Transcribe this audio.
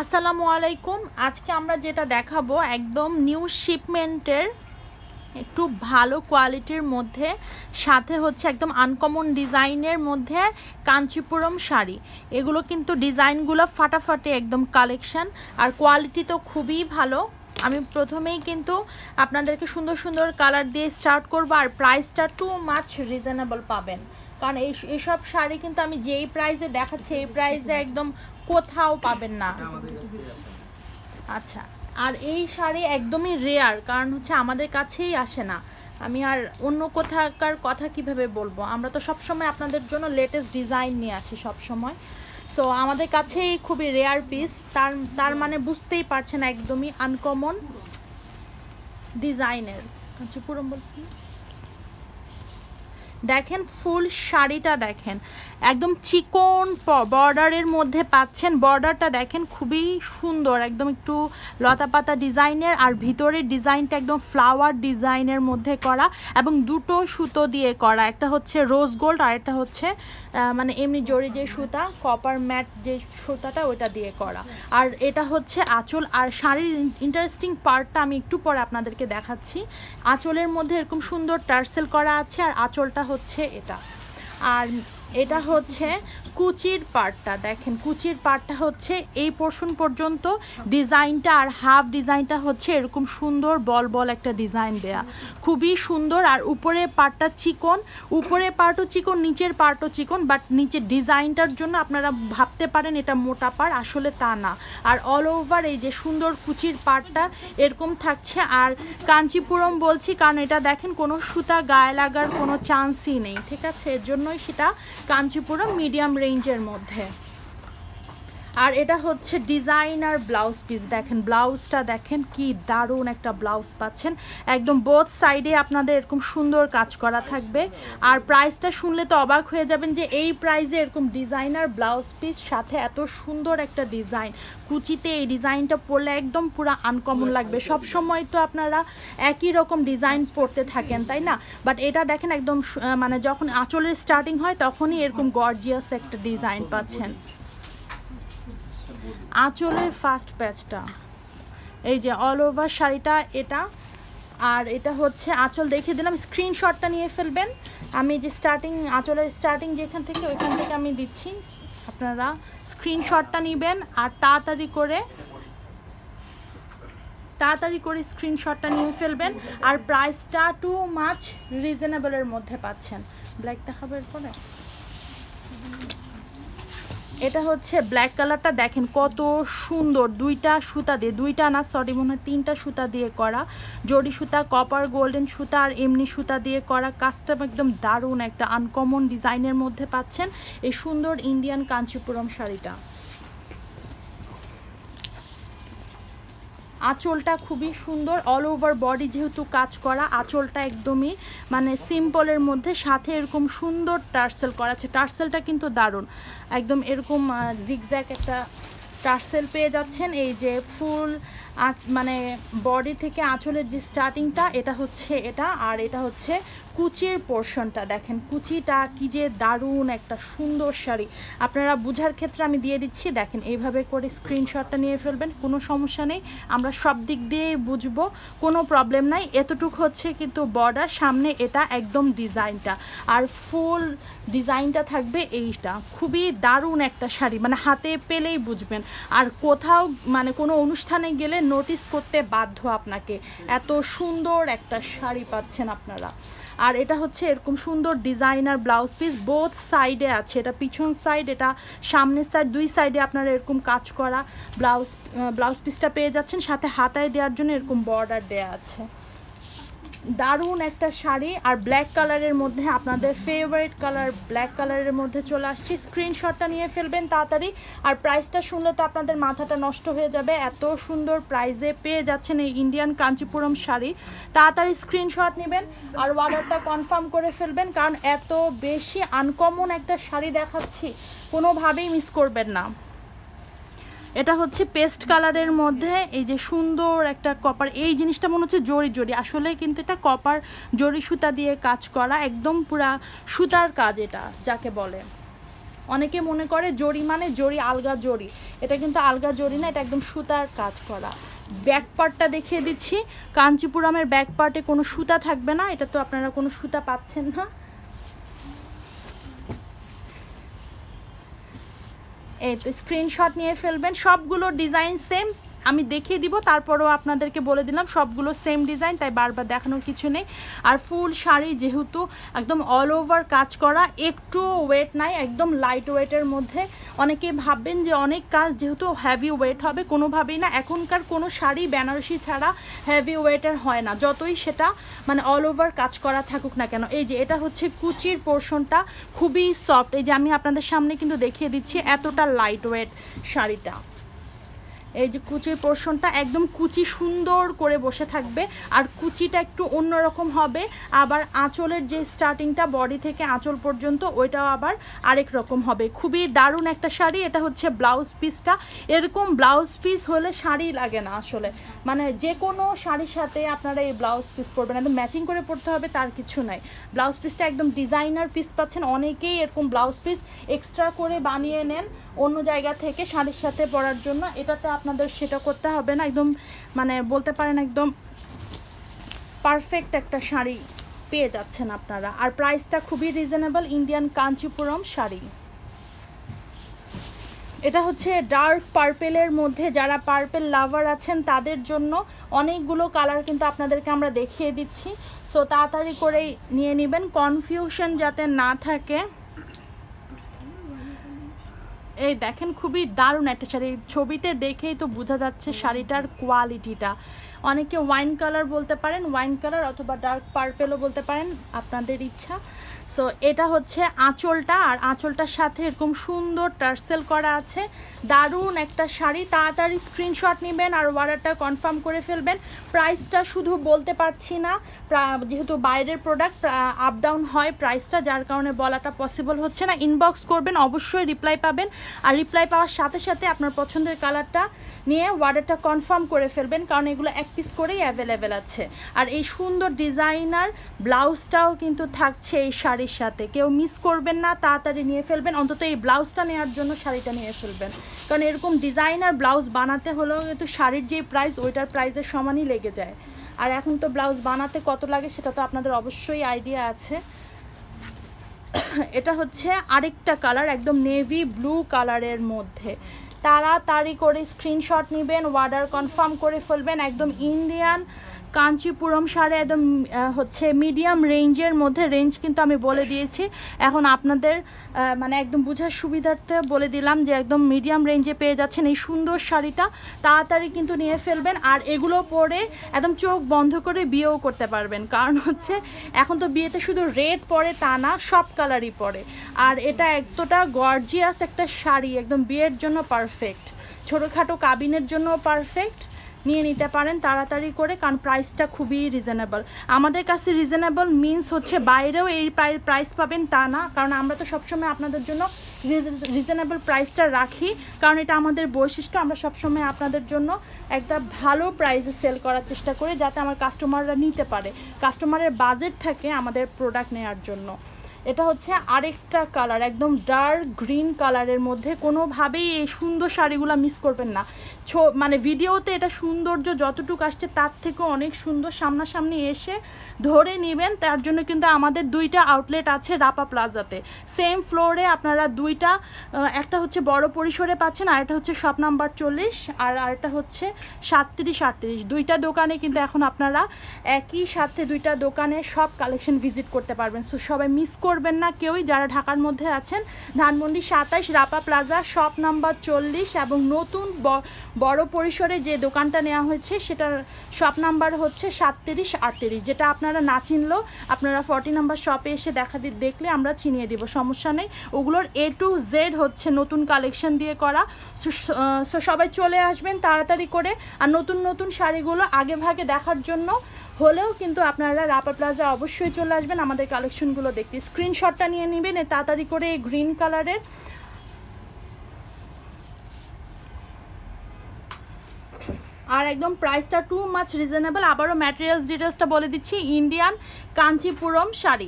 আসসালামু আলাইকুম। আজকে আমরা যেটা দেখাবো একদম নিউ শিপমেন্টের একটু ভালো কোয়ালিটির মধ্যে, সাথে হচ্ছে একদম আনকমন ডিজাইনের মধ্যে কাঞ্চিপুরম শাড়ি। এগুলো কিন্তু ডিজাইনগুলো ফাটাফাটি একদম কালেকশন, আর কোয়ালিটি তো খুবই ভালো। আমি প্রথমেই কিন্তু আপনাদেরকে সুন্দর সুন্দর কালার দিয়ে স্টার্ট করব, আর প্রাইসটা টু মাচ রিজনেবল পাবেন, কারণ এইসব শাড়ি কিন্তু আমি যেই প্রাইসে দেখাচ্ছি এই প্রাইসে একদম কোথাও পাবেন না। আচ্ছা, আর এই শাড়ি একদমই রেয়ার, কারণ হচ্ছে আমাদের কাছেই আসে না। আমি আর অন্য কোথাকার কথা কিভাবে বলবো, আমরা তো সবসময় আপনাদের জন্য লেটেস্ট ডিজাইন নিয়ে আসি সবসময়। সো আমাদের কাছেই খুবই রেয়ার পিস, তার মানে বুঝতেই পারছেন একদমই আনকমন ডিজাইনের কাঞ্চিপুরম বলছি। দেখেন ফুল শাড়িটা দেখেন, একদম চিকন বর্ডারের মধ্যে পাচ্ছেন। বর্ডারটা দেখেন খুবই সুন্দর, একদম একটু লতা পাতা ডিজাইনের, আর ভিতরের ডিজাইনটা একদম ফ্লাওয়ার ডিজাইনের মধ্যে করা, এবং দুটো সুতো দিয়ে করা। একটা হচ্ছে রোজ গোল্ড, আর একটা হচ্ছে মানে এমনি জরি যে সুতা, কপার ম্যাট যে সুতাটা, ওইটা দিয়ে করা। আর এটা হচ্ছে আঁচল। আর শাড়ির ইন্টারেস্টিং পার্টটা আমি একটু পরে আপনাদেরকে দেখাচ্ছি। আঁচলের মধ্যে এরকম সুন্দর টার্সেল করা আছে, আর আঁচলটা হচ্ছে এটা। আর এটা হচ্ছে কুচির পার্টটা, দেখেন কুচির পার্টটা হচ্ছে এই পোর্শন পর্যন্ত ডিজাইনটা, আর হাফ ডিজাইনটা হচ্ছে এরকম সুন্দর বল বল একটা ডিজাইন দেয়া, খুবই সুন্দর। আর উপরে পার্টটা চিকন, উপরে পার্টও চিকন, নিচের পার্টও চিকন, বাট নিচের ডিজাইনটার জন্য আপনারা ভাবতে পারেন এটা মোটা পাড়, আসলে তা না। আর অল ওভার এই যে সুন্দর কুচির পার্টটা এরকম থাকছে। আর কাঞ্চিপুরম বলছি কারণ এটা দেখেন কোনো সুতা গায়ে লাগার কোনো চান্সই নেই, ঠিক আছে, এর জন্যই সেটা কাঞ্চিপুরম মিডিয়াম রেঞ্জের মধ্যে। আর এটা হচ্ছে ডিজাইনার ব্লাউজ পিস, দেখেন ব্লাউজটা দেখেন কি দারুণ একটা ব্লাউজ পাচ্ছেন, একদম বোথ সাইডে আপনাদের এরকম সুন্দর কাজ করা থাকবে। আর প্রাইসটা শুনলে তো অবাক হয়ে যাবেন যে এই প্রাইসে এরকম ডিজাইনার ব্লাউজ পিস সাথে এত সুন্দর একটা ডিজাইন, কুচিতে এই ডিজাইনটা পরলে একদম পুরো আনকমন লাগবে। সব সময় তো আপনারা একই রকম ডিজাইন পরতে থাকেন, তাই না? বাট এটা দেখেন একদম মানে যখন আঁচলের স্টার্টিং হয় তখনই এরকম গর্জিয়াস একটা ডিজাইন পাচ্ছেন। আঁচলের ফার্স্ট প্যাচটা এই যে অল ওভার শাড়িটা এটা, আর এটা হচ্ছে আঁচল দেখিয়ে দিলাম। স্ক্রিনশটটা নিয়ে ফেলবেন, আমি যে স্টার্টিং আঁচলের স্টার্টিং যেখান থেকে ওইখান থেকে আমি দিচ্ছি, আপনারা স্ক্রিনশটটা নেবেন, আর তাড়াতাড়ি করে স্ক্রিনশটটা নিয়ে ফেলবেন। আর প্রাইসটা টু মাচ রিজনেবলের মধ্যে পাচ্ছেন। ব্ল্যাক দেখাবো এরপরে। এটা হচ্ছে ব্ল্যাক কালারটা, দেখেন কত সুন্দর, দুইটা সুতা দিয়ে, দুইটা না সরি মনে হয় তিনটা সুতা দিয়ে করা, জরি সুতা, কপার গোল্ডেন সুতা, আর এমনি সুতা দিয়ে করা। কাজটা একদম দারুণ একটা আনকমন ডিজাইনের মধ্যে পাচ্ছেন এই সুন্দর ইন্ডিয়ান কাঞ্চিপুরম শাড়িটা। আঁচলটা খুবই সুন্দর, অল ওভার বডি যেহেতু কাজ করা, আঁচলটা একদমই মানে সিম্পলের মধ্যে, সাথে এরকম সুন্দর টার্সেল করা আছে। টার্সেলটা কিন্তু দারুণ, একদম এরকম জিগজ্যাগ একটা টার্সেল পেয়ে যাচ্ছেন। এই যে ফুল মানে বডি থেকে আঁচলের যে স্টার্টিংটা এটা হচ্ছে এটা, আর এটা হচ্ছে কুচির পোর্শনটা, দেখেন কুচিটা কি যে দারুণ একটা সুন্দর শাড়ি। আপনারা বুঝার ক্ষেত্রে আমি দিয়ে দিচ্ছি, দেখেন এইভাবে করে স্ক্রিনশটটা নিয়ে ফেলবেন, কোনো সমস্যা নেই, আমরা সব দিক দিয়েই বুঝবো, কোনো প্রবলেম নাই। এতটুকু হচ্ছে কিন্তু বর্ডার, সামনে এটা একদম ডিজাইনটা, আর ফুল ডিজাইনটা থাকবে এইটা। খুবই দারুণ একটা শাড়ি, মানে হাতে পেলেই বুঝবেন, আর কোথাও মানে কোনো অনুষ্ঠানে গেলে নোটিস করতে বাধ্য আপনাকে, এত সুন্দর একটা শাড়ি পাচ্ছেন আপনারা। আর এটা হচ্ছে এরকম সুন্দর ডিজাইনার ব্লাউজ পিস, বোথ সাইডে আছে, এটা পিছন সাইড, এটা সামনের সাইড, দুই সাইডে আপনারা এরকম কাজ করা ব্লাউজ পিসটা পেয়ে যাচ্ছেন, সাথে হাতায় দেওয়ার জন্য এরকম বর্ডার দেয়া আছে। দারুণ একটা শাড়ি, আর ব্ল্যাক কালারের মধ্যে আপনাদের ফেভারিট কালার ব্ল্যাক কালারের মধ্যে চলে আসছি। স্ক্রিনশটটা নিয়ে ফেলবেন তাড়াতাড়ি, আর প্রাইসটা শুনলে তো আপনাদের মাথাটা নষ্ট হয়ে যাবে, এত সুন্দর প্রাইসে পেয়ে যাচ্ছেন এই ইন্ডিয়ান কাঞ্চিপুরম শাড়ি। তাড়াতাড়ি স্ক্রিনশট নেবেন আর অর্ডারটা কনফার্ম করে ফেলবেন, কারণ এত বেশি আনকমন একটা শাড়ি দেখাচ্ছি, কোনোভাবেই মিস করবেন না। এটা হচ্ছে পেস্ট কালারের মধ্যে এই যে সুন্দর একটা কপার, এই জিনিসটা মনে হচ্ছে জরি জরি, আসলে কিন্তু এটা কপার জরি সুতা দিয়ে কাজ করা, একদম পুরা সুতার কাজ এটা যাকে বলে। অনেকে মনে করে জরি মানে জরি, আলগা জরি, এটা কিন্তু আলগা জরি না, এটা একদম সুতার কাজ করা। ব্যাক পার্টটা দেখিয়ে দিচ্ছি, কাঞ্চিপুরমের ব্যাক পার্টে কোনো সুতা থাকবে না, এটা তো আপনারা কোনো সুতা পাচ্ছেন না। এই তো স্ক্রিনশট নিয়ে ফেলবেন, সবগুলো ডিজাইন সেম, আমি দেখিয়ে দিব, তারপরেও আপনাদেরকে বলে দিলাম সবগুলো সেম ডিজাইন, তাই বারবার দেখানোর কিছু নেই। আর ফুল শাড়ি যেহেতু একদম অল ওভার কাজ করা, একটু ওয়েট নাই, একদম লাইট ওয়েটের মধ্যে। অনেকে ভাববেন যে অনেক কাজ যেহেতু হেভি ওয়েট হবে, কোনোভাবেই না। এখনকার কোনো শাড়ি বেনারসি ছাড়া হেভি ওয়েটের হয় না, যতই সেটা মানে অল ওভার কাজ করা থাকুক না কেন। এই যে এটা হচ্ছে কুচির পোর্শনটা, খুবই সফট, এই যে আমি আপনাদের সামনে কিন্তু দেখিয়ে দিচ্ছি, এতটা লাইট ওয়েট শাড়িটা। এই যে কুচির পোর্শনটা একদম কুচি সুন্দর করে বসে থাকবে, আর কুচিটা একটু অন্যরকম হবে। আবার আঁচলের যে স্টার্টিংটা বডি থেকে আঁচল পর্যন্ত ওইটাও আবার আরেক রকম হবে। খুবই দারুণ একটা শাড়ি। এটা হচ্ছে ব্লাউজ পিসটা, এরকম ব্লাউজ পিস হলে শাড়ি লাগে না আসলে, মানে যে কোনো শাড়ির সাথে আপনারা এই ব্লাউজ পিস পরবেন, একদম ম্যাচিং করে পরতে হবে তার কিছু নাই। ব্লাউজ পিসটা একদম ডিজাইনার পিস পাচ্ছেন, অনেকেই এরকম ব্লাউজ পিস এক্সট্রা করে বানিয়ে নেন অন্য জায়গা থেকে শাড়ির সাথে পরার জন্য। এটাতে আপনাদের সেটা করতে হবে না, একদম মানে বলতে পারেন একদম পারফেক্ট একটা শাড়ি পেয়ে যাচ্ছেন আপনারা। আর প্রাইসটা খুবই রিজনেবল, ইন্ডিয়ান কাঞ্চিপুরম শাড়ি। এটা হচ্ছে ডার্ক পার্পেলের মধ্যে, যারা পার্পেল লাভার আছেন তাদের জন্য অনেকগুলো কালার কিন্তু আপনাদেরকে আমরা দেখিয়ে দিচ্ছি, সো তাড়াতাড়ি করেই নিয়ে নেবেন, কনফিউশন যাতে না থাকে। এই দেখেন খুবই দারুণ একটা শাড়ি, ছবিতে দেখেই তো বোঝা যাচ্ছে শাড়িটার কোয়ালিটিটা। অনেকে ওয়াইন কালার বলতে পারেন, ওয়াইন কালার অথবা ডার্ক পার্পেলও বলতে পারেন, আপনাদের ইচ্ছা। সো এটা হচ্ছে আঁচলটা, আর আঁচলটার সাথে এরকম সুন্দর টার্সেল করা আছে, দারুণ একটা শাড়ি। তাড়াতাড়ি স্ক্রিনশট নেবেন আর অর্ডারটা কনফার্ম করে ফেলবেন। প্রাইসটা শুধু বলতে পারছি না, যেহেতু বাইরের প্রোডাক্ট আপ ডাউন হয় প্রাইসটা, যার কারণে বলাটা পসিবল হচ্ছে না। ইনবক্স করবেন, অবশ্যই রিপ্লাই পাবেন, আর রিপ্লাই পাওয়ার সাথে সাথে আপনার পছন্দের কালারটা নিয়ে অর্ডারটা কনফার্ম করে ফেলবেন, কারণ এগুলো এক পিস করেই অ্যাভেলেবেল আছে। আর এই সুন্দর ডিজাইনার ব্লাউজটাও কিন্তু থাকছে এই শাড়ির সাথে, কেউ মিস করবেন না, তাড়াতাড়ি নিয়ে ফেলবেন, অন্তত এই ব্লাউজটা নেওয়ার জন্য শাড়িটা নিয়ে ফেলবেন, কারণ এরকম ডিজাইনার ব্লাউজ বানাতে হলেও কিন্তু শাড়ির যে প্রাইস ওইটার প্রাইসের সমানই লেগে যায়। আর এখন তো ব্লাউজ বানাতে কত লাগে সেটা তো আপনাদের অবশ্যই আইডিয়া আছে। এটা হচ্ছে আরেকটা কালার, একদম নেভি ব্লু কালারের মধ্যে। তাড়াতাড়ি করে স্ক্রিনশট নেবেন, অর্ডার কনফার্ম করে ফেলবেন। একদম ইন্ডিয়ান কাঞ্চিপুরম শাড়ি, একদম হচ্ছে মিডিয়াম রেঞ্জের মধ্যে, রেঞ্জ কিন্তু আমি বলে দিয়েছি, এখন আপনাদের মানে একদম বোঝার সুবিধার্থে বলে দিলাম যে একদম মিডিয়াম রেঞ্জে পেয়ে যাচ্ছেন এই সুন্দর শাড়িটা। তাড়াতাড়ি কিন্তু নিয়ে ফেলবেন, আর এগুলো পরে একদম চোখ বন্ধ করে বিয়েও করতে পারবেন, কারণ হচ্ছে এখন তো বিয়েতে শুধু রেড পরে তা না, সব কালারই পরে। আর এটা এতটা গর্জিয়াস একটা শাড়ি, একদম বিয়ের জন্য পারফেক্ট, ছোটোখাটো কাবিনের জন্য পারফেক্ট, নিয়ে নিতে পারেন তাড়াতাড়ি করে, কারণ প্রাইসটা খুবই রিজনেবল। আমাদের কাছে রিজনেবল মিন্স হচ্ছে বাইরেও এই প্রাইস পাবেন তা না, কারণ আমরা তো সবসময় আপনাদের জন্য রিজনেবল প্রাইসটা রাখি, কারণ এটা আমাদের বৈশিষ্ট্য। আমরা সবসময় আপনাদের জন্য একটা ভালো প্রাইসে সেল করার চেষ্টা করি, যাতে আমার কাস্টমাররা নিতে পারে, কাস্টমারের বাজেট থাকে আমাদের প্রোডাক্ট নেওয়ার জন্য। এটা হচ্ছে আরেকটা কালার, একদম ডার্ক গ্রিন কালারের মধ্যে। কোনোভাবেই এই সুন্দর শাড়িগুলো মিস করবেন না, মানে ভিডিওতে এটা সৌন্দর্য যতটুকু আসছে তার থেকেও অনেক সুন্দর, সামনাসামনি এসে ধরে নেবেন। তার জন্য কিন্তু আমাদের দুইটা আউটলেট আছে রাপা প্লাজাতে, সেম ফ্লোরে আপনারা দুইটা, একটা হচ্ছে বড় পরিসরে পাচ্ছেন, আর একটা হচ্ছে শপ নাম্বার 40, আর আরেকটা হচ্ছে 37-38। দুইটা দোকানে কিন্তু এখন আপনারা একই সাথে দুইটা দোকানে সব কালেকশন ভিজিট করতে পারবেন। সো সবাই মিস করবেন না কেউই, যারা ঢাকার মধ্যে আছেন। Dhanmondi 27 Rapa plaza shop number 40, এবং নতুন বড় পরিসরে যে দোকানটা নেওয়া হয়েছে সেটার শপ নাম্বার হচ্ছে 37-38। যেটা আপনারা না চিনলেও আপনারা 40 নাম্বার শপে এসে দেখলে আমরা চিনিয়ে দিব, সমস্যা নেই। ওগুলোর A to Z হচ্ছে নতুন কালেকশন দিয়ে করা। সো সবাই চলে আসবেন তাড়াতাড়ি করে। আর নতুন নতুন শাড়িগুলো আগে ভাগে দেখার জন্য হলেও কিন্তু আপনারা রাপা প্লাজা অবশ্যই চলে আসবেন আমাদের কালেকশনগুলো দেখতে। স্ক্রিনশটটা নিয়ে নেবেন তাড়াতাড়ি করে, এই গ্রিন কালারের। আর একদম প্রাইসটা টু মাচ রিজনেবল। আবারও ম্যাটেরিয়ালস ডিটেলসটা বলে দিচ্ছি, ইন্ডিয়ান কাঞ্চিপুরম শাড়ি।